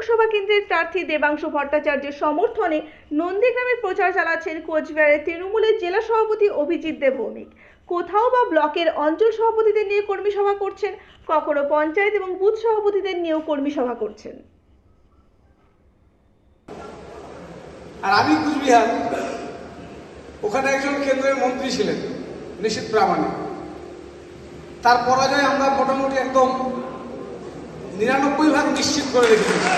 বিধানসভা কেন্দ্রের প্রার্থী দেবাংশু ভট্টাচার্যের সমর্থনে নন্দীগ্রামের প্রচার চালাচ্ছেন কোচবিহারের তৃণমূলের জেলা সভাপতি অভিজিৎ দে ভৌমিক। কোথাও বা ব্লকের অঞ্চল সভাপতিদের নিয়ে কর্মী সভা করছেন, কখনো পঞ্চায়েত এবং বুথ সভাপতিদের নিয়েও কর্মী সভা করছেন। আর আমি কুচবিহার, ওখানে একজন কেন্দ্রের মন্ত্রী ছিলেন নিশীথ প্রামাণিক। তার পরাজয় আমরা মোটামুটি একদম 99% নিশ্চিত করে রেখেছি।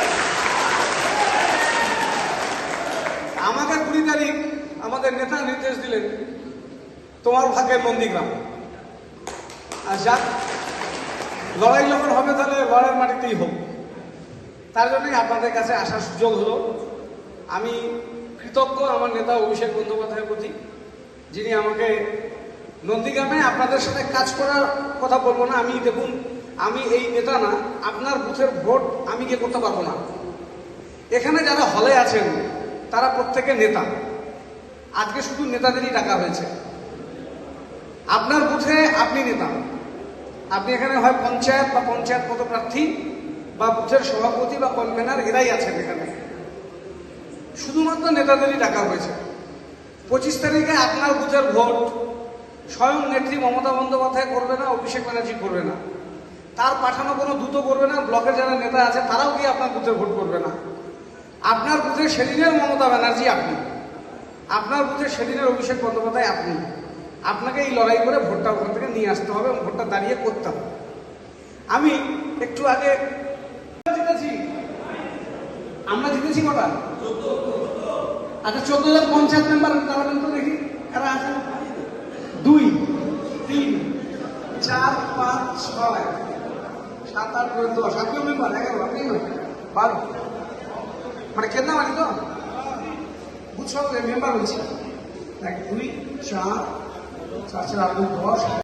আমাকে 20 তারিখ আমাদের নেতা নির্দেশ দিলেন, তোমার ভাগ্যে নন্দীগ্রাম। আর যাক, লড়াই যখন হবে তাহলে লড়াইয়ের মাটিতেই হোক। তার জন্যই আপনাদের কাছে আসার সুযোগ হলো। আমি কৃতজ্ঞ আমার নেতা অভিষেক বন্দ্যোপাধ্যায়ের প্রতি, যিনি আমাকে নন্দীগ্রামে আপনাদের সাথে কাজ করার কথা বলবো না। আমি দেখুন, আমি এই নেতা না, আপনার বুথের ভোট আমি গিয়ে করতে পারবো না। এখানে যারা হলে আছেন তারা প্রত্যেকে নেতা। আজকে শুধু নেতাদেরই ডাকা হয়েছে। আপনার বুথে আপনি নেতা, আপনি এখানে হয় পঞ্চায়েত বা পঞ্চায়েত পদপ্রার্থী বা বুথের সভাপতি বা কনভেনার, এরাই আছেন এখানে। শুধুমাত্র নেতাদেরই ডাকা হয়েছে। 25 তারিখে আপনার বুথের ভোট স্বয়ং নেত্রী মমতা বন্দ্যোপাধ্যায় করবে না, অভিষেক ব্যানার্জি করবে না, তার পাঠানো কোনো দূত করবে না, ব্লকের যারা নেতা আছে তারাও গিয়ে আপনার বুথে ভোট করবে না। আপনার বুথে সেদিনের মমতা ব্যানার্জি আপনি, আপনার বুথে সেদিনের অভিষেক বন্দ্যোপাধ্যায় আপনি। আপনাকে এই লড়াই করে ভোটটা ওখান থেকে নিয়ে আসতে হবে এবং ভোটটা দাঁড়িয়ে করতে হবে। আমি একটু আগে জিতেছি, আমরা জিতেছি কটা? আচ্ছা, 14 জন পঞ্চায়েত মেম্বার দাঁড়াবেন তো দেখি কারা আছেন। 2, 3, 4, 5, 6, 7, 8, 9, 10, 11 মেম্বার, 11, আপনি 12, মানে কেন্দ্র মানি তো বুঝ সব মেম্বার হয়েছে। 1, 2, 4, 4, 4, 8, 10।